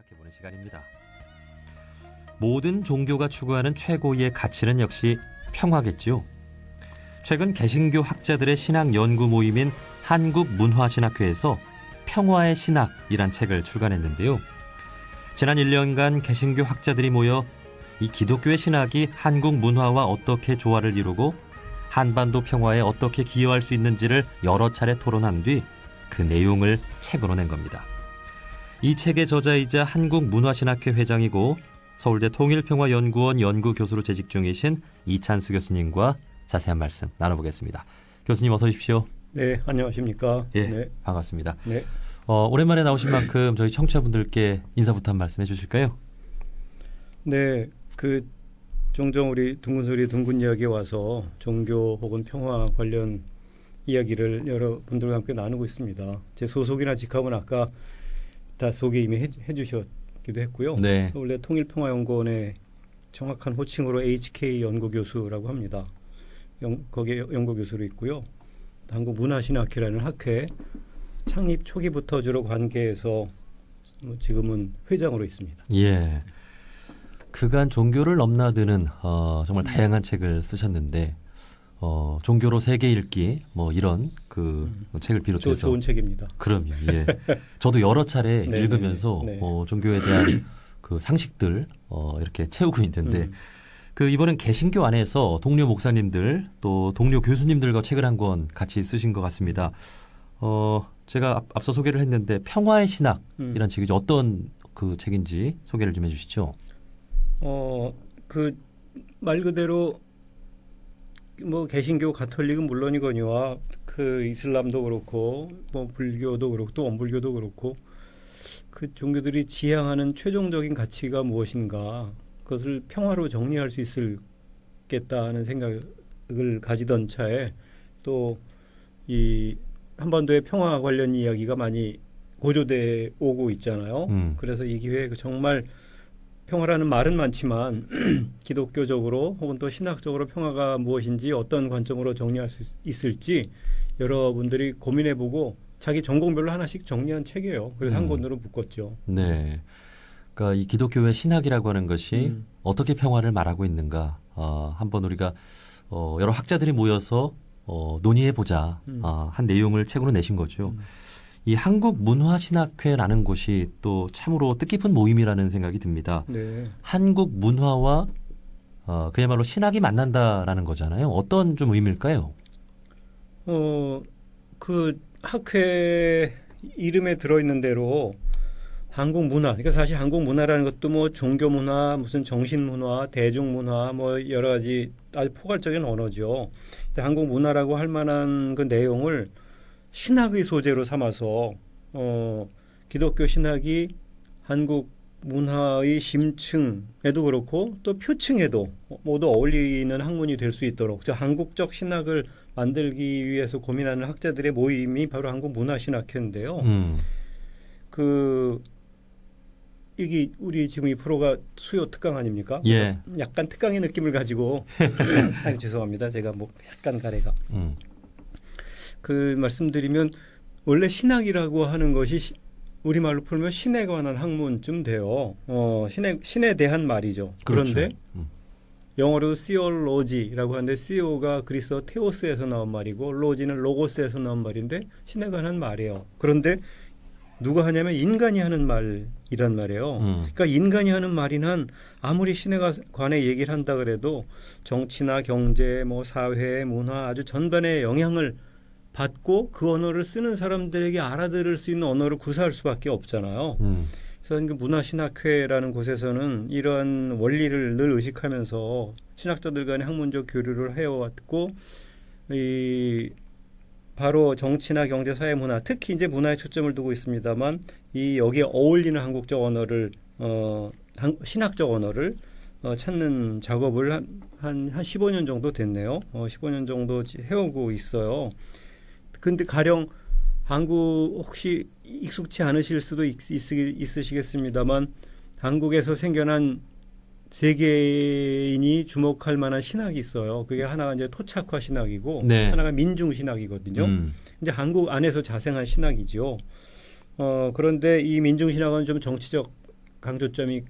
생각해보는 시간입니다. 모든 종교가 추구하는 최고의 가치는 역시 평화겠지요. 최근 개신교 학자들의 신학 연구 모임인 한국문화신학회에서 평화의 신학이란 책을 출간했는데요. 지난 1년간 개신교 학자들이 모여 이 기독교의 신학이 한국 문화와 어떻게 조화를 이루고 한반도 평화에 어떻게 기여할 수 있는지를 여러 차례 토론한 뒤 그 내용을 책으로 낸 겁니다. 이 책의 저자이자 한국문화신학회 회장이고 서울대 통일평화연구원 연구교수로 재직 중이신 이찬수 교수님과 자세한 말씀 나눠보겠습니다. 교수님 어서 오십시오. 네, 안녕하십니까. 예, 네. 반갑습니다. 네. 오랜만에 나오신 만큼 저희 청취자분들께 인사부터 한 말씀 해주실까요? 네, 종종 우리 둥근소리 둥근 이야기에 와서 종교 혹은 평화 관련 이야기를 여러분들과 함께 나누고 있습니다. 제 소속이나 직함은 아까 다 소개 이미 해주셨기도 했고요. 네. 서울대 통일평화연구원의 정확한 호칭으로 HK 연구교수라고 합니다. 거기에 연구교수로 있고요. 한국문화신학회라는 학회 창립 초기부터 주로 관계해서 지금은 회장으로 있습니다. 예. 그간 종교를 넘나드는 정말 다양한 책을 쓰셨는데 종교로 세계 읽기 뭐 이런 책을 비롯해서 좋은 책입니다. 그럼요. 예. 저도 여러 차례 네, 읽으면서 네. 종교에 대한 그 상식들 이렇게 채우고 있는데 이번엔 개신교 안에서 동료 목사님들 또 동료 교수님들과 책을 한 권 같이 쓰신 것 같습니다. 제가 앞서 소개를 했는데 평화의 신학이란 책이죠. 어떤 그 책인지 소개를 좀 해주시죠. 말 그대로 뭐 개신교 가톨릭은 물론이거니와 이슬람도 그렇고 뭐 불교도 그렇고 또 원불교도 그렇고 그 종교들이 지향하는 최종적인 가치가 무엇인가 그것을 평화로 정리할 수 있겠다는 생각을 가지던 차에 또 이 한반도의 평화 관련 이야기가 많이 고조돼 오고 있잖아요. 그래서 이 기회에 정말 평화라는 말은 많지만 기독교적으로 혹은 또 신학적으로 평화가 무엇인지 어떤 관점으로 정리할 수 있을지 여러분들이 고민해보고 자기 전공별로 하나씩 정리한 책이에요. 그래서 한 권으로 묶었죠. 네. 그러니까 이 기독교의 신학이라고 하는 것이 어떻게 평화를 말하고 있는가 한번 우리가 여러 학자들이 모여서 논의해보자 한 내용을 책으로 내신 거죠. 이 한국문화신학회라는 곳이 또 참으로 뜻깊은 모임이라는 생각이 듭니다. 네. 한국 문화와 그야말로 신학이 만난다라는 거잖아요. 어떤 좀 의미일까요? 학회 이름에 들어있는 대로 한국 문화, 그러니까 사실 한국 문화라는 것도 뭐 종교 문화, 무슨 정신 문화, 대중 문화, 뭐 여러 가지 아주 포괄적인 언어죠. 근데 한국 문화라고 할 만한 그 내용을 신학의 소재로 삼아서 기독교 신학이 한국 문화의 심층에도 그렇고 또 표층에도 모두 어울리는 학문이 될 수 있도록 한국적 신학을 만들기 위해서 고민하는 학자들의 모임이 바로 한국문화신학회인데요. 이게 우리 지금 이 프로가 수요 특강 아닙니까? 예. 약간 특강의 느낌을 가지고 죄송합니다. 제가 뭐 약간 가래가. 말씀드리면 원래 신학이라고 하는 것이 우리말로 풀면 신에 관한 학문쯤 돼요. 신에 대한 말이죠. 그렇죠. 그런데 영어로 theology라고 하는데 theo가 그리스어 테오스에서 나온 말이고 로지는 로고스에서 나온 말인데 신에 관한 말이에요. 그런데 누가 하냐면 인간이 하는 말이란 말이에요. 그러니까 인간이 하는 말이란 아무리 신에 관해 얘기를 한다 그래도 정치나 경제, 뭐 사회, 문화 아주 전반에 영향을 받고 그 언어를 쓰는 사람들에게 알아들을 수 있는 언어를 구사할 수밖에 없잖아요. 그래서 문화신학회라는 곳에서는 이러한 원리를 늘 의식하면서 신학자들 간의 학문적 교류를 해왔고 바로 정치나 경제, 사회, 문화 특히 이제 문화에 초점을 두고 있습니다만 여기에 어울리는 한국적 언어를 신학적 언어를 찾는 작업을 한 15년 정도 됐네요. 15년 정도 해오고 있어요. 근데 가령 한국 혹시 익숙치 않으실 수도 있으시겠습니다만 한국에서 생겨난 세계인이 주목할 만한 신학이 있어요. 그게 하나가 이제 토착화 신학이고 네. 하나가 민중 신학이거든요. 이제 한국 안에서 자생한 신학이죠. 그런데 이 민중 신학은 좀 정치적 강조점이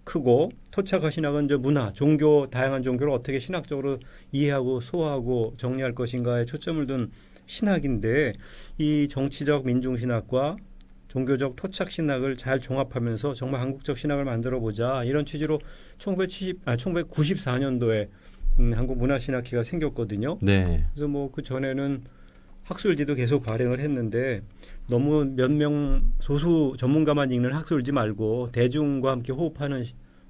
크고 토착화 신학은 이제 문화, 종교, 다양한 종교를 어떻게 신학적으로 이해하고 소화하고 정리할 것인가에 초점을 둔 신학인데 이 정치적 민중신학과 종교적 토착신학을 잘 종합하면서 정말 한국적 신학을 만들어보자 이런 취지로 1994년도에 한국문화신학회가 생겼거든요. 네. 그래서 뭐 그 전에는 학술지도 계속 발행을 했는데 너무 몇 명 소수 전문가만 읽는 학술지 말고 대중과 함께 호흡하는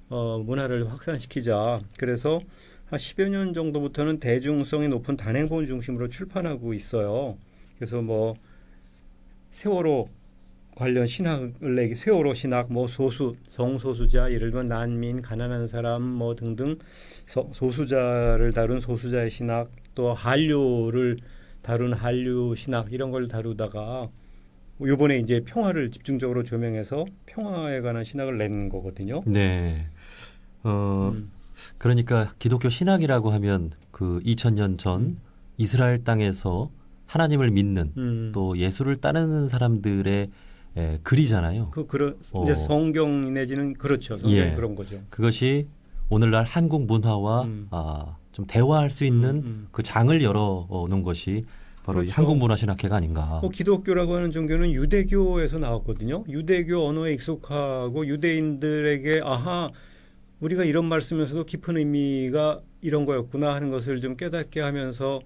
문화를 확산시키자. 그래서 한 10여 년 정도부터는 대중성이 높은 단행본 중심으로 출판하고 있어요. 그래서 뭐 세월호 관련 신학을 내기 세월호 신학, 뭐 소수 성소수자, 예를 들면 난민, 가난한 사람 뭐 등등 소수자를 다룬 소수자의 신학, 또 한류를 다룬 한류 신학 이런 걸 다루다가 이번에 이제 평화를 집중적으로 조명해서 평화에 관한 신학을 낸 거거든요. 네. 그러니까 기독교 신학이라고 하면 그 2000년 전 이스라엘 땅에서 하나님을 믿는 또 예수를 따르는 사람들의 글이잖아요. 이제 성경 내지는 그렇죠. 성경이 예. 그런 거죠. 그것이 오늘날 한국 문화와 좀 대화할 수 있는 그 장을 열어놓은 것이 바로 그렇죠. 이 한국문화신학회가 아닌가. 기독교라고 하는 종교는 유대교에서 나왔거든요. 유대교 언어에 익숙하고 유대인들에게 아하 우리가 이런 말 쓰면서도 깊은 의미가 이런 거였구나 하는 것을 좀 깨닫게 하면서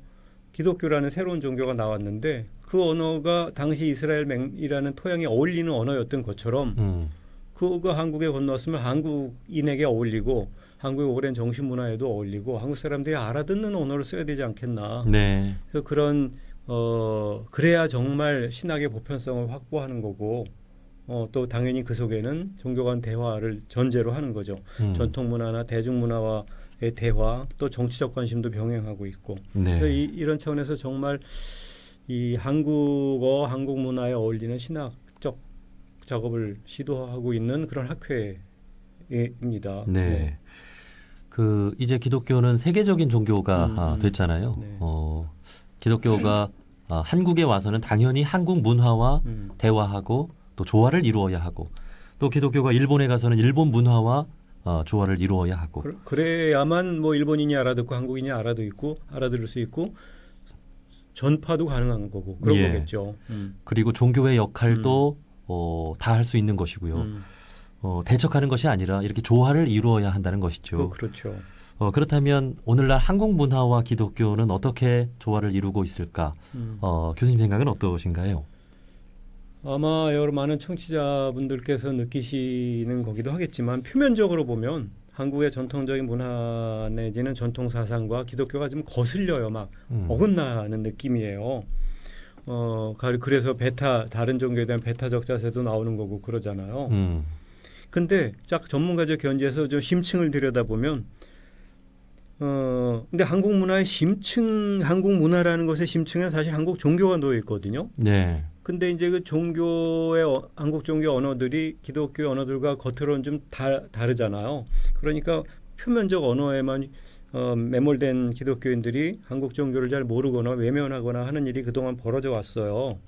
기독교라는 새로운 종교가 나왔는데 그 언어가 당시 이스라엘이라는 토양에 어울리는 언어였던 것처럼 그거 한국에 건너왔으면 한국인에게 어울리고 한국의 오랜 정신문화에도 어울리고 한국 사람들이 알아듣는 언어를 써야 되지 않겠나. 네. 그래서 그런 그래야 정말 신학의 보편성을 확보하는 거고 또 당연히 그 속에는 종교 간 대화를 전제로 하는 거죠. 전통 문화나 대중 문화와의 대화 또 정치적 관심도 병행하고 있고. 네. 그래서 이런 차원에서 정말 이 한국어, 한국 문화에 어울리는 신학적 작업을 시도하고 있는 그런 학회입니다. 네. 그 이제 기독교는 세계적인 종교가 됐잖아요. 네. 기독교가 한국에 와서는 당연히 한국 문화와 대화하고 또 조화를 이루어야 하고 또 기독교가 일본에 가서는 일본 문화와 조화를 이루어야 하고 그래야만 뭐 일본인이 알아듣고 한국인이 알아들을 수 있고 전파도 가능한 거고 그런 예. 거겠죠. 그리고 종교의 역할도 다 할 수 있는 것이고요. 대척하는 것이 아니라 이렇게 조화를 이루어야 한다는 것이죠. 그렇죠. 그렇다면 오늘날 한국 문화와 기독교는 어떻게 조화를 이루고 있을까? 교수님 생각은 어떠신가요? 아마 여러 많은 청취자분들께서 느끼시는 거기도 하겠지만 표면적으로 보면 한국의 전통적인 문화 내지는 전통 사상과 기독교가 좀 거슬려요. 막 어긋나는 느낌이에요. 그래서 다른 종교에 대한 배타적 자세도 나오는 거고 그러잖아요. 근데 딱 전문가적 견지에서 좀 심층을 들여다보면 근데 한국 문화의 한국 문화라는 것의 심층에 사실 한국 종교가 놓여 있거든요. 네. 근데 이제 그 한국 종교 언어들이 기독교 언어들과 겉으로는 좀 다르잖아요. 그러니까 표면적 언어에만 매몰된 기독교인들이 한국 종교를 잘 모르거나 외면하거나 하는 일이 그동안 벌어져 왔어요.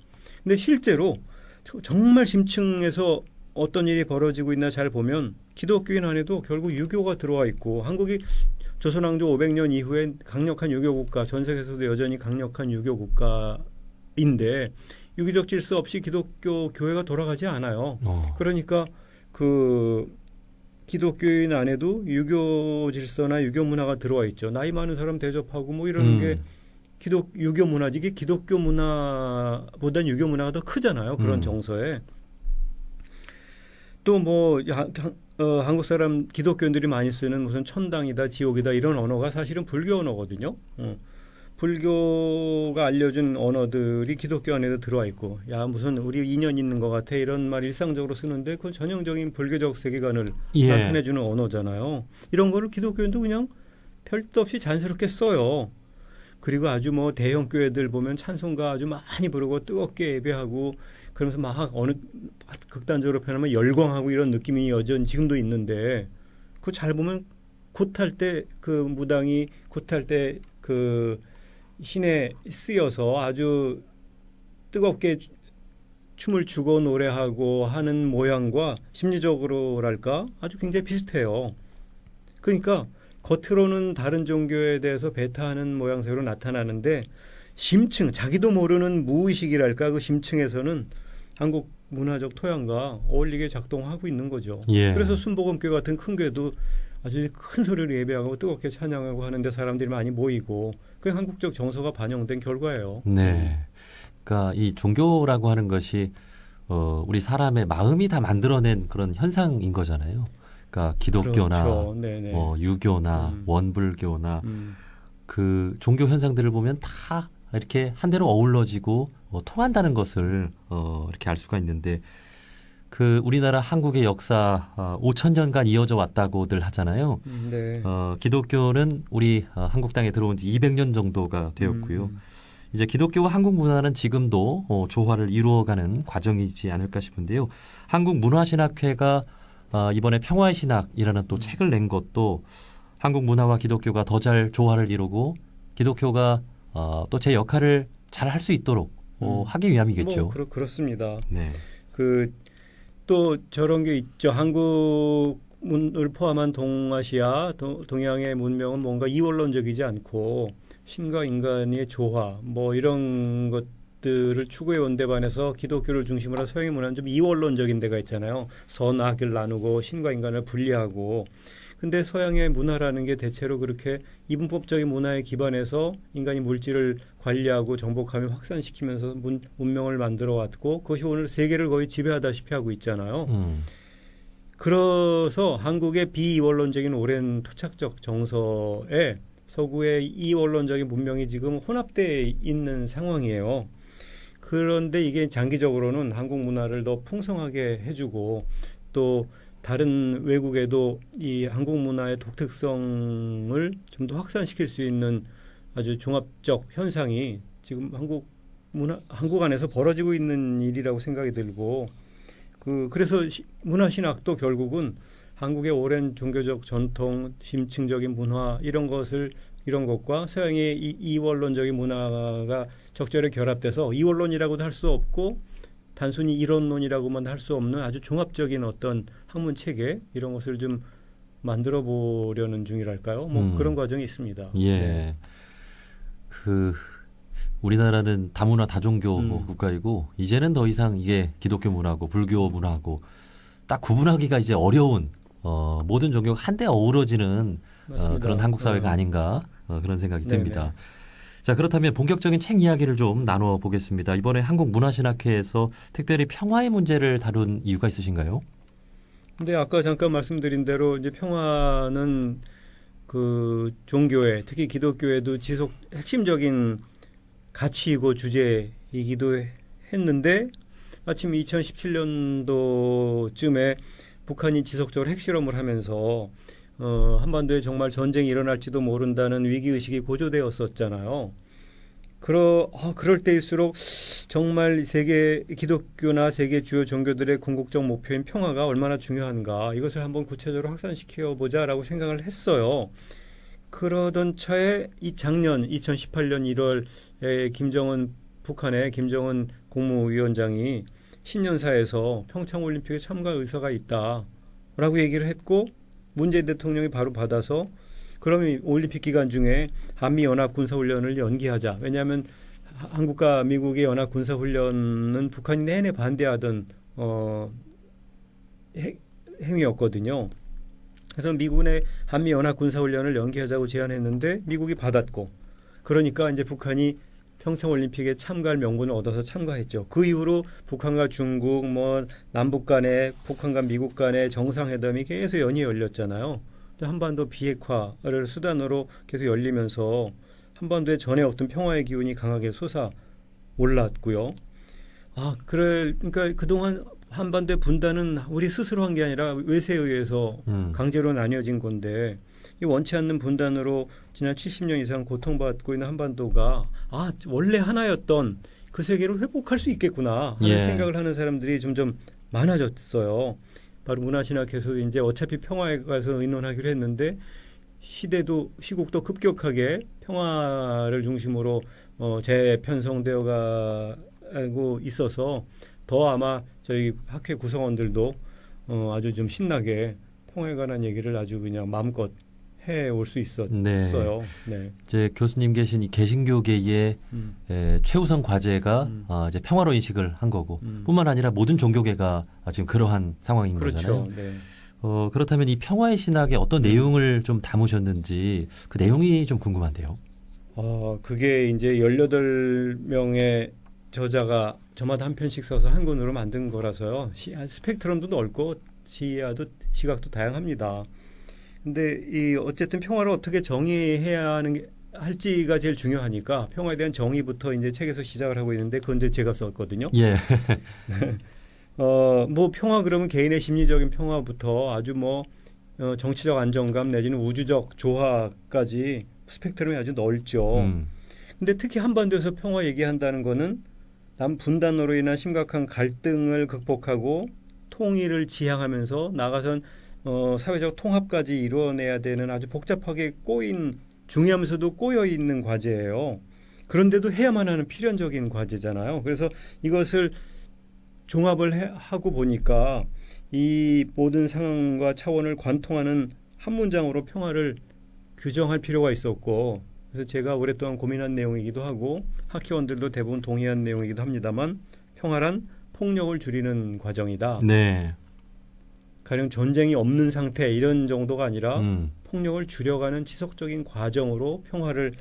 근데 실제로 정말 심층에서 어떤 일이 벌어지고 있나 잘 보면 기독교인 안에도 결국 유교가 들어와 있고 한국이 조선왕조 500년 이후에 강력한 유교 국가, 전 세계에서도 여전히 강력한 유교 국가인데 유교적 질서 없이 기독교 교회가 돌아가지 않아요. 그러니까 그 기독교인 안에도 유교 질서나 유교 문화가 들어와 있죠. 나이 많은 사람 대접하고 뭐 이러는 게 유교 문화지. 이게 기독교 문화보단 유교 문화가 더 크잖아요. 그런 정서에. 또 뭐 한국 사람 기독교인들이 많이 쓰는 무슨 천당이다, 지옥이다 이런 언어가 사실은 불교 언어거든요. 불교가 알려준 언어들이 기독교 안에도 들어와 있고, 야 무슨 우리 인연 있는 것 같아 이런 말 일상적으로 쓰는데 그 전형적인 불교적 세계관을 나타내주는 언어잖아요. 이런 거를 기독교인도 그냥 별도 없이 자연스럽게 써요. 그리고 아주 뭐 대형 교회들 보면 찬송가 아주 많이 부르고 뜨겁게 예배하고 그러면서 막 어느 극단적으로 표현하면 열광하고 이런 느낌이 여전히 지금도 있는데 그거 잘 보면 굿할 때 그 무당이 굿할 때 그 신에 쓰여서 아주 뜨겁게 춤을 추고 노래하고 하는 모양과 심리적으로랄까 아주 굉장히 비슷해요. 그러니까 겉으로는 다른 종교에 대해서 배타하는 모양새로 나타나는데 심층, 자기도 모르는 무의식이랄까 그 심층에서는 한국 문화적 토양과 어울리게 작동하고 있는 거죠. 예. 그래서 순복음교회 같은 큰 교회도 아주 큰 소리로 예배하고 뜨겁게 찬양하고 하는데 사람들이 많이 모이고 그 한국적 정서가 반영된 결과예요. 네. 그러니까 이 종교라고 하는 것이 우리 사람의 마음이 다 만들어낸 그런 현상인 거잖아요. 그러니까 기독교나 그렇죠. 유교나 원불교나 그 종교 현상들을 보면 다 이렇게 한대로 어우러지고 통한다는 것을 이렇게 알 수가 있는데 그 우리나라 한국의 역사 5,000년간 이어져 왔다고들 하잖아요. 네. 기독교는 우리 한국 땅에 들어온 지 200년 정도가 되었고요. 이제 기독교와 한국 문화는 지금도 조화를 이루어가는 과정이지 않을까 싶은데요. 한국문화신학회가 이번에 평화의 신학이라는 또 책을 낸 것도 한국 문화와 기독교가 더 잘 조화를 이루고 기독교가 또 제 역할을 잘 할 수 있도록 하기 위함이겠죠. 뭐 그렇습니다. 네. 또 저런 게 있죠. 한국을 포함한 동아시아, 동양의 문명은 뭔가 이원론적이지 않고 신과 인간의 조화, 뭐 이런 것들을 추구해 온 데 반해서 기독교를 중심으로 서양의 문화는 좀 이원론적인 데가 있잖아요. 선악을 나누고 신과 인간을 분리하고. 근데 서양의 문화라는 게 대체로 그렇게 이분법적인 문화에 기반해서 인간이 물질을 관리하고 정복하며 확산시키면서 문명을 만들어 왔고 그것이 오늘 세계를 거의 지배하다시피 하고 있잖아요. 그래서 한국의 비이원론적인 오랜 토착적 정서에 서구의 이원론적인 문명이 지금 혼합되어 있는 상황이에요. 그런데 이게 장기적으로는 한국 문화를 더 풍성하게 해주고 또 다른 외국에도 이 한국 문화의 독특성을 좀 더 확산시킬 수 있는 아주 종합적 현상이 지금 한국 안에서 벌어지고 있는 일이라고 생각이 들고 그래서 문화신학도 결국은 한국의 오랜 종교적 전통, 심층적인 문화 이런 것과 서양의 이원론적인 문화가 적절히 결합돼서 이원론이라고도 할 수 없고 단순히 이론론이라고만 할 수 없는 아주 종합적인 어떤 학문 체계 이런 것을 좀 만들어 보려는 중이랄까요? 뭐 그런 과정이 있습니다. 예. 네. 우리나라는 다문화 다종교 국가이고 이제는 더 이상 이게 기독교 문화고 불교 문화고 딱 구분하기가 이제 어려운 모든 종교가 한데 어우러지는 그런 한국 사회가 아닌가 그런 생각이 듭니다. 자, 그렇다면 본격적인 책 이야기를 좀 나눠 보겠습니다. 이번에 한국문화신학회에서 특별히 평화의 문제를 다룬 이유가 있으신가요? 근데 아까 잠깐 말씀드린 대로 이제 평화는 그 종교에 특히 기독교에도 핵심적인 가치이고 주제이기도 했는데 마침 2017년도쯤에 북한이 지속적으로 핵실험을 하면서 한반도에 정말 전쟁이 일어날지도 모른다는 위기의식이 고조되었었잖아요. 그럴 때일수록 정말 세계 기독교나 세계 주요 종교들의 궁극적 목표인 평화가 얼마나 중요한가 이것을 한번 구체적으로 확산시켜 보자라고 생각을 했어요. 그러던 차에 작년 2018년 1월에 북한의 김정은 국무위원장이 신년사에서 평창올림픽에 참가 의사가 있다라고 얘기를 했고 문재인 대통령이 바로 받아서 그러면 올림픽 기간 중에 한미 연합 군사훈련을 연기하자. 왜냐하면 한국과 미국의 연합 군사훈련은 북한이 내내 반대하던 행위였거든요. 그래서 미군의 한미 연합 군사훈련을 연기하자고 제안했는데 미국이 받았고 그러니까 이제 북한이 평창올림픽에 참가할 명분을 얻어서 참가했죠. 그 이후로 북한과 중국, 남북 간에, 북한과 미국 간의 정상회담이 계속 연이어 열렸잖아요. 한반도 비핵화를 수단으로 계속 열리면서 한반도에 전에 없던 평화의 기운이 강하게 솟아 올랐고요. 그러니까 그동안 한반도의 분단은 우리 스스로 한 게 아니라 외세에 의해서 강제로 나뉘어진 건데 이 원치 않는 분단으로 지난 70년 이상 고통받고 있는 한반도가 원래 하나였던 그 세계를 회복할 수 있겠구나 하는 생각을 하는 사람들이 점점 많아졌어요. 바로 문화신학회에서 이제 어차피 평화에 가서 의논하기로 했는데 시국도 급격하게 평화를 중심으로 재편성되어 가고 있어서 더 아마 저희 학회 구성원들도 아주 좀 신나게 평화에 관한 얘기를 아주 그냥 마음껏 해올 수 있었어요. 네. 이제 교수님 계신 이 개신교계의 최우선 과제가 이제 평화로 인식을 한 거고, 뿐만 아니라 모든 종교계가 지금 그러한 상황인 그렇죠. 거잖아요. 네. 그렇다면 이 평화의 신학에 어떤 내용을 좀 담으셨는지 그 내용이 좀 궁금한데요. 그게 이제 18명의 저자가 저마다 한 편씩 써서 한 권으로 만든 거라서요. 스펙트럼도 넓고 시야도 시각도 다양합니다. 근데 이 어쨌든 평화를 어떻게 정의해야 할지가 제일 중요하니까 평화에 대한 정의부터 이제 책에서 시작을 하고 있는데 그건 이제 제가 썼거든요. 예. 뭐 평화 그러면 개인의 심리적인 평화부터 아주 뭐 정치적 안정감 내지는 우주적 조화까지 스펙트럼이 아주 넓죠. 근데 특히 한반도에서 평화 얘기한다는 거는 남 분단으로 인한 심각한 갈등을 극복하고 통일을 지향하면서 나가선 사회적 통합까지 이루어내야 되는 아주 복잡하게 꼬인 중요하면서도 꼬여 있는 과제예요. 그런데도 해야만 하는 필연적인 과제잖아요. 그래서 이것을 종합을 하고 보니까 이 모든 상황과 차원을 관통하는 한 문장으로 평화를 규정할 필요가 있었고, 그래서 제가 오랫동안 고민한 내용이기도 하고 학회원들도 대부분 동의한 내용이기도 합니다만, 평화란 폭력을 줄이는 과정이다. 네. 가령 전쟁이 없는 상태 이런 정도가 아니라 폭력을 줄여가는 지속적인 과정으로 평화를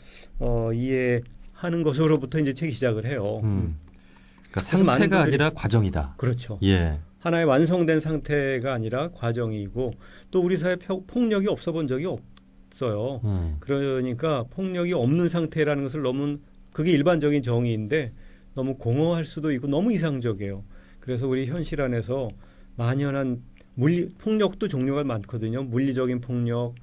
이해하는 것으로부터 이제 책이 시작을 해요. 그러니까 상태가 아니라 과정이다. 그렇죠. 예. 하나의 완성된 상태가 아니라 과정이고, 또 우리 사회 폭력이 없어 본 적이 없어요. 그러니까 폭력이 없는 상태라는 것을 너무, 그게 일반적인 정의인데 너무 공허할 수도 있고 너무 이상적이에요. 그래서 우리 현실 안에서 만연한 폭력도 종류가 많거든요. 물리적인 폭력,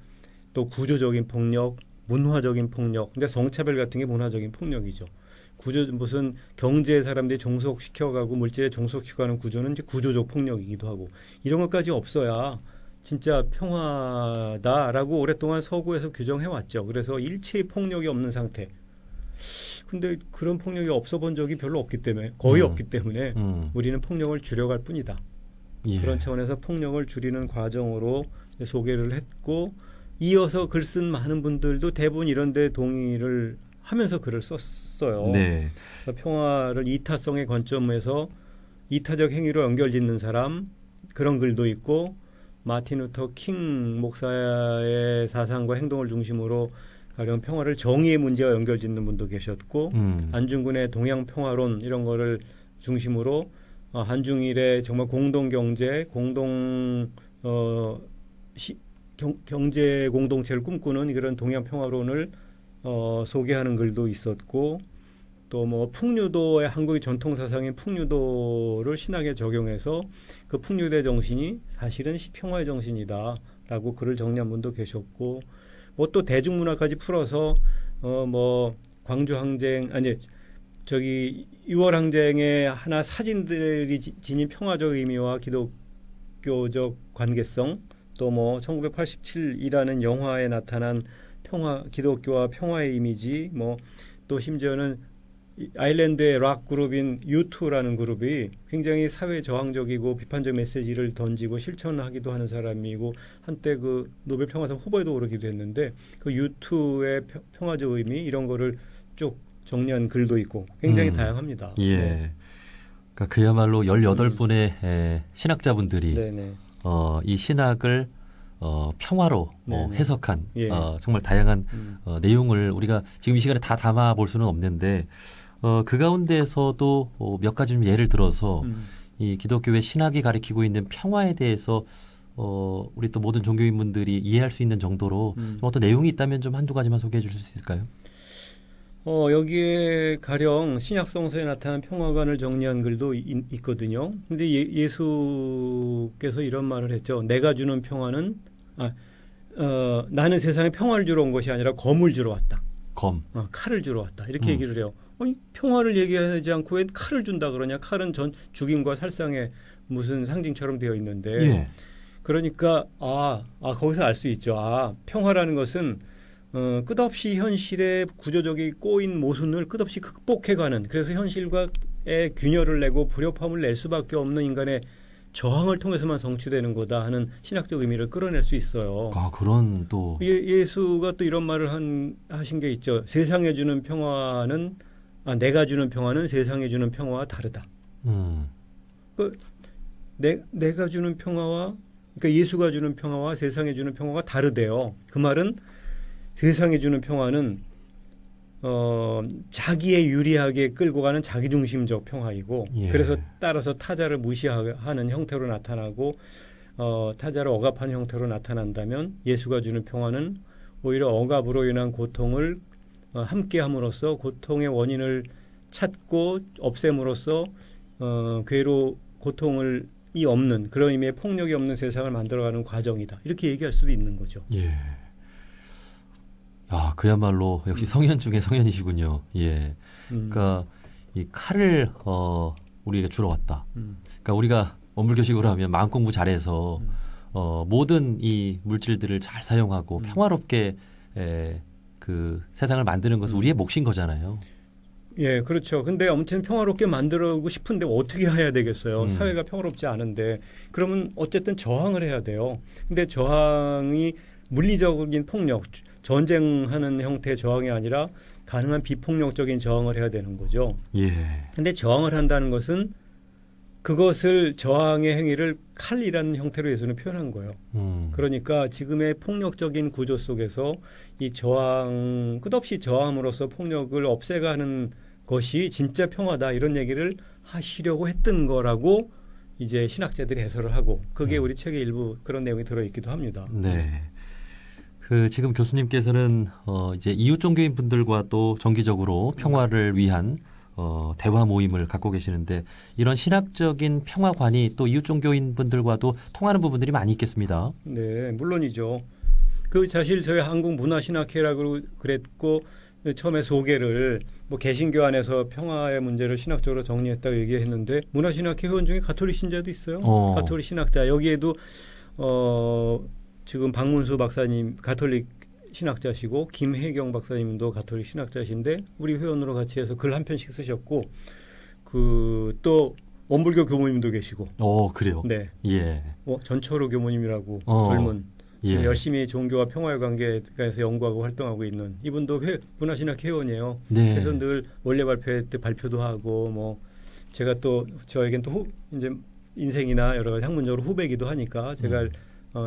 또 구조적인 폭력, 문화적인 폭력. 근데 성차별 같은 게 문화적인 폭력이죠. 무슨 경제의 사람들이 종속시켜가고 물질에 종속시켜가는 구조는 이제 구조적 폭력이기도 하고, 이런 것까지 없어야 진짜 평화다라고 오랫동안 서구에서 규정해왔죠. 그래서 일체의 폭력이 없는 상태. 근데 그런 폭력이 없어 본 적이 별로 없기 때문에, 거의 없기 때문에 우리는 폭력을 줄여갈 뿐이다. 예. 그런 차원에서 폭력을 줄이는 과정으로 소개를 했고, 이어서 글 쓴 많은 분들도 대부분 이런 데 동의를 하면서 글을 썼어요. 네. 평화를 이타성의 관점에서 이타적 행위로 연결짓는 사람, 그런 글도 있고, 마틴 루터 킹 목사의 사상과 행동을 중심으로 가령 평화를 정의의 문제와 연결짓는 분도 계셨고, 안중근의 동양평화론 이런 거를 중심으로 한중일의 정말 공동 경제, 경제 공동체를 꿈꾸는 그런 동양평화론을 소개하는 글도 있었고, 또 뭐 풍류도의 한국의 전통 사상인 풍류도를 신학에 적용해서 그 풍류대 정신이 사실은 평화의 정신이다라고 글을 정리한 분도 계셨고, 뭐 또 대중문화까지 풀어서 뭐 광주 항쟁 저기 6월 항쟁의 하나 사진들이 지닌 평화적 의미와 기독교적 관계성, 또 뭐 1987이라는 영화에 나타난 기독교와 평화의 이미지, 뭐 또 심지어는 아일랜드의 락 그룹인 U2라는 그룹이 굉장히 사회 저항적이고 비판적 메시지를 던지고 실천하기도 하는 사람이고, 한때 그 노벨 평화상 후보에도 오르기도 했는데, 그 U2의 평화적 의미 이런 거를 쭉 정리한 글도 있고 굉장히 다양합니다. 예. 네. 그러니까 그야말로 18분의 신학자분들이 이 신학을 평화로 해석한 정말 다양한 내용을 우리가 지금 이 시간에 다 담아 볼 수는 없는데, 그 가운데에서도 몇 가지 좀 예를 들어서 이 기독교의 신학이 가리키고 있는 평화에 대해서 우리 또 모든 종교인분들이 이해할 수 있는 정도로 좀 어떤 내용이 있다면 좀 한두 가지만 소개해 주실 수 있을까요? 여기에 가령 신약성서에 나타난 평화관을 정리한 글도 있거든요. 근데 예수께서 이런 말을 했죠. 내가 주는 평화는 나는 세상에 평화를 주러 온 것이 아니라 검을 주러 왔다. 칼을 주러 왔다. 이렇게 얘기를 해요. 평화를 얘기하지 않고 왜 칼을 준다 그러냐. 칼은 죽임과 살상의 무슨 상징처럼 되어 있는데. 예. 그러니까 거기서 알 수 있죠. 평화라는 것은 끝없이 현실의 구조적인 꼬인 모순을 끝없이 극복해가는, 그래서 현실과 균열을 내고 불협화음을 낼 수밖에 없는 인간의 저항을 통해서만 성취되는 거다 하는 신학적 의미를 끌어낼 수 있어요. 아, 그런 또 예수가 또 이런 말을 하신 게 있죠. 세상에 주는 평화는 내가 주는 평화는 세상에 주는 평화와 다르다. 내가 주는 평화와 그러니까 예수가 주는 평화와 세상에 주는 평화가 다르대요. 그 말은 세상에 주는 평화는 자기에 유리하게 끌고 가는 자기중심적 평화이고 예. 그래서 따라서 타자를 무시하는 형태로 나타나고 타자를 억압하는 형태로 나타난다면 예수가 주는 평화는 오히려 억압으로 인한 고통을 함께함으로써 고통의 원인을 찾고 없앰으로써 고통을 없는 그런 의미의 폭력이 없는 세상을 만들어가는 과정이다. 이렇게 얘기할 수도 있는 거죠. 예. 아, 그야말로 역시 성현 중에 성현이시군요. 예. 그러니까 이 칼을 우리에게 주러 왔다. 그러니까 우리가 원불교식으로 하면 마음 공부 잘해서 모든 이 물질들을 잘 사용하고 평화롭게 그 세상을 만드는 것은 우리의 몫인 거잖아요. 예, 그렇죠. 근데 아무튼 평화롭게 만들고 싶은데 어떻게 해야 되겠어요? 사회가 평화롭지 않은데. 그러면 어쨌든 저항을 해야 돼요. 근데 저항이 물리적인 폭력, 전쟁하는 형태의 저항이 아니라 가능한 비폭력적인 저항을 해야 되는 거죠. 예. 근데 저항을 한다는 것은 그것을 저항의 행위를 칼이라는 형태로 예수는 표현한 거예요. 그러니까 지금의 폭력적인 구조 속에서 이 저항, 끝없이 저항으로써 폭력을 없애가는 것이 진짜 평화다 이런 얘기를 하시려고 했던 거라고 이제 신학자들이 해설을 하고 그게 우리 책의 일부 그런 내용이 들어있기도 합니다. 네. 그 지금 교수님께서는 이제 이웃 종교인 분들과도 정기적으로 평화를 위한 대화 모임을 갖고 계시는데 이런 신학적인 평화관이 또 이웃 종교인 분들과도 통하는 부분들이 많이 있겠습니다. 네, 물론이죠. 그 사실 저희 한국문화신학회라고 그랬고 처음에 소개를 뭐 개신교 안에서 평화의 문제를 신학적으로 정리했다고 얘기했는데 문화신학회 회원 중에 가톨릭 신자도 있어요. 가톨릭 신학자 여기에도 지금 박문수 박사님 가톨릭 신학자시고 김혜경 박사님도 가톨릭 신학자신데 우리 회원으로 같이 해서 글 한 편씩 쓰셨고 그 또 원불교 교모님도 계시고. 그래요. 네. 예. 전철호 교모님이라고 젊은 지금 열심히 종교와 평화의 관계에서 연구하고 활동하고 있는 이분도 문화신학 회원이에요. 네. 그래서 늘 원래 발표회 때 발표도 하고 뭐 제가 또 저에겐 또 이제 인생이나 여러 가지 학문적으로 후배기도 하니까 제가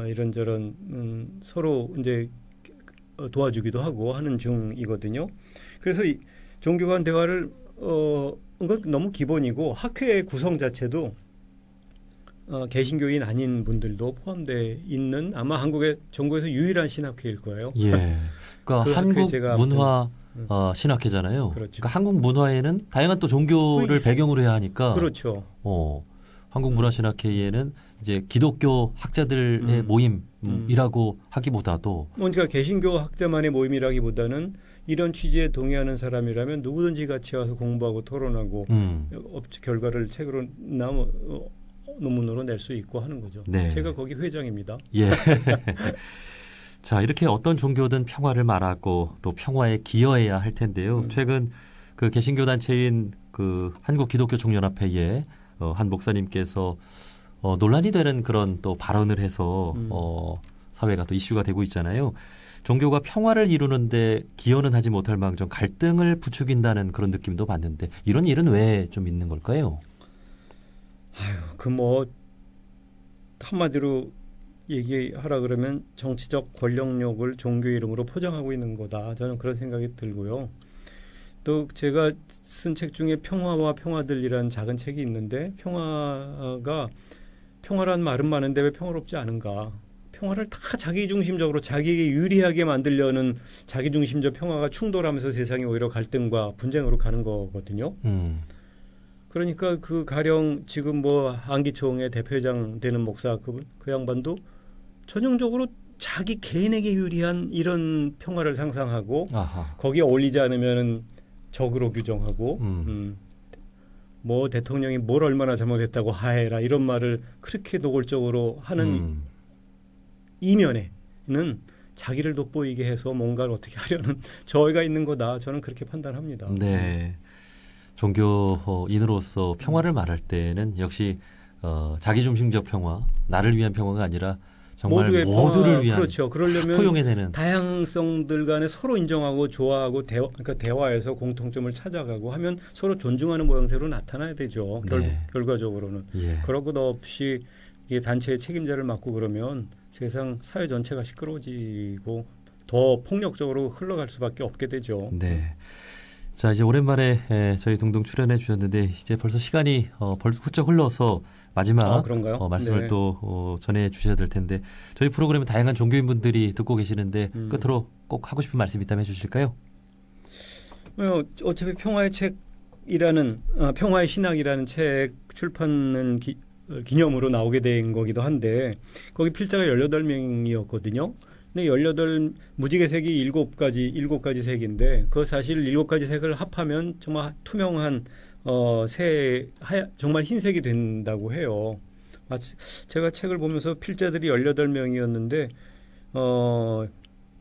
이런저런 서로 이제 도와주기도 하고 하는 중이거든요. 그래서 이 종교 간 대화를 그건 너무 기본이고 학회의 구성 자체도 개신교인 아닌 분들도 포함되어 있는 아마 한국의 전국에서 유일한 신학회일 거예요. 예. 그러니까 한국 문화 신학회잖아요. 그렇죠. 그러니까 한국 문화에는 다양한 또 종교를 배경으로 해야 하니까. 그렇죠. 한국 문화 신학회에는 이제 기독교 학자들의 모임이라고 하기보다도 그러니까 개신교 학자만의 모임이라기보다는 이런 취지에 동의하는 사람이라면 누구든지 같이 와서 공부하고 토론하고 결과를 책으로 논문으로 낼 수 있고 하는 거죠. 네. 제가 거기 회장입니다. 예. 자, 이렇게 어떤 종교든 평화를 말하고 또 평화에 기여해야 할 텐데요. 최근 그 개신교 단체인 그 한국 기독교 총연합회에 한 목사님께서 논란이 되는 그런 또 발언을 해서 사회가 또 이슈가 되고 있잖아요. 종교가 평화를 이루는데 기여는 하지 못할 망정 갈등을 부추긴다는 그런 느낌도 받는데 이런 일은 왜 좀 있는 걸까요? 한마디로 얘기하라 그러면 정치적 권력욕을 종교 이름으로 포장하고 있는 거다. 저는 그런 생각이 들고요. 또 제가 쓴 책 중에 평화와 평화들이라는 작은 책이 있는데 평화란 말은 많은데 왜 평화롭지 않은가. 평화를 다 자기중심적으로 자기에게 유리하게 만들려는 자기중심적 평화가 충돌하면서 세상이 오히려 갈등과 분쟁으로 가는 거거든요. 그러니까 그 가령 지금 뭐 안기총의 대표회장 되는 목사 그 양반도 전형적으로 자기 개인에게 유리한 이런 평화를 상상하고 거기에 어울리지 않으면 적으로 규정하고 뭐 대통령이 뭘 얼마나 잘못했다고 하해라 이런 말을 그렇게 노골적으로 하는 이면에는 자기를 돋보이게 해서 뭔가를 어떻게 하려는 저희가 있는 거다. 저는 그렇게 판단합니다. 네. 종교인으로서 평화를 말할 때는 역시 자기중심적 평화, 나를 위한 평화가 아니라 정말 모두의 모두를 위한 그렇죠. 그러려면 포용이 되는 다양성들 간에 서로 인정하고 좋아하고 그러니까 대화에서 공통점을 찾아가고 하면 서로 존중하는 모양새로 나타나야 되죠. 네. 결과적으로는. 예. 그럴 것 없이 이게 단체의 책임자를 맡고 그러면 세상 사회 전체가 시끄러워지고 더 폭력적으로 흘러갈 수밖에 없게 되죠. 네. 자, 이제 오랜만에 저희 동동 출연해 주셨는데 이제 벌써 시간이 벌써 훌쩍 흘러서 마지막 그런가요? 말씀을 네. 또 전해 주셔야 될 텐데 저희 프로그램은 다양한 종교인분들이 듣고 계시는데 끝으로 꼭 하고 싶은 말씀 있다면 해주실까요? 어차피 평화의 책이라는 평화의 신학이라는 책 출판은 기념으로 나오게 된 거기도 한데 거기 필자가 18명이었거든요. 근데 18 무지개 색이 7가지 색인데 그 사실 7가지 색을 합하면 정말 투명한 정말 흰색이 된다고 해요. 제가 책을 보면서 필자들이 18명이었는데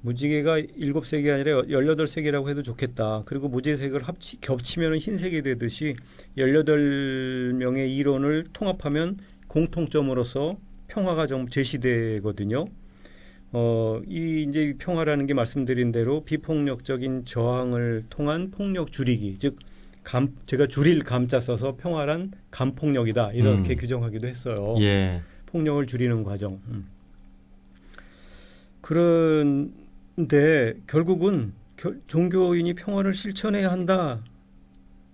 무지개가 7색이 아니라 18색이라고 해도 좋겠다. 그리고 무지개색을 겹치면 흰색이 되듯이 18명의 이론을 통합하면 공통점으로서 평화가 좀 제시되거든요. 이제 평화라는 게 말씀드린 대로 비폭력적인 저항을 통한 폭력 줄이기, 즉 제가 줄일 감자 써서 평화란 감폭력이다 이렇게 규정하기도 했어요. 예. 폭력을 줄이는 과정. 그런데 결국은 종교인이 평화를 실천해야 한다는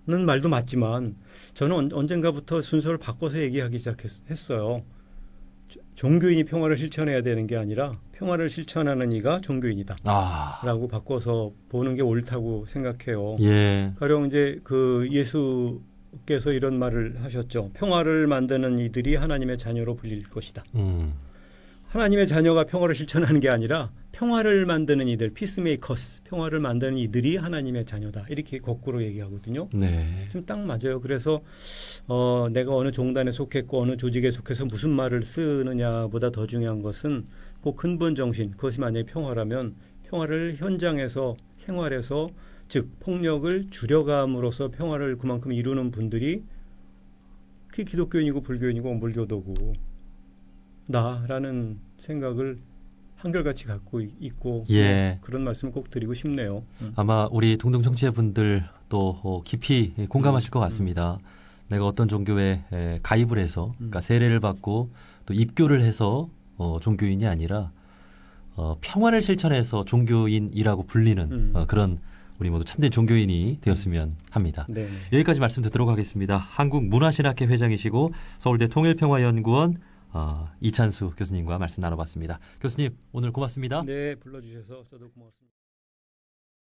말도 맞지만 저는 언젠가부터 순서를 바꿔서 얘기하기 시작했어요. 종교인이 평화를 실천해야 되는 게 아니라 평화를 실천하는 이가 종교인이다. 라고 바꿔서 보는 게 옳다고 생각해요. 예. 가령 이제 그 예수께서 이런 말을 하셨죠. 평화를 만드는 이들이 하나님의 자녀로 불릴 것이다. 하나님의 자녀가 평화를 실천하는 게 아니라 평화를 만드는 이들, 피스메이커스, 평화를 만드는 이들이 하나님의 자녀다. 이렇게 거꾸로 얘기하거든요. 네. 좀 딱 맞아요. 그래서 내가 어느 종단에 속했고 어느 조직에 속해서 무슨 말을 쓰느냐보다 더 중요한 것은 그 근본 정신, 그것이 만약에 평화라면 평화를 현장에서 생활에서 즉 폭력을 줄여감으로써 평화를 그만큼 이루는 분들이 그게 기독교인이고 불교인이고 원불교도고 나라는 생각을 한결같이 갖고 있고 예. 그런 말씀을 꼭 드리고 싶네요. 아마 우리 동동 청취자분들 또 깊이 공감하실 것 같습니다. 내가 어떤 종교에 가입을 해서 그러니까 세례를 받고 또 입교를 해서 종교인이 아니라 평화를 실천해서 종교인이라고 불리는 그런 우리 모두 참된 종교인이 되었으면 합니다. 네. 여기까지 말씀 듣도록 하겠습니다. 한국문화신학회 회장이시고 서울대 통일평화연구원 이찬수 교수님과 말씀 나눠봤습니다. 교수님 오늘 고맙습니다. 네, 불러주셔서 저도 고맙습니다.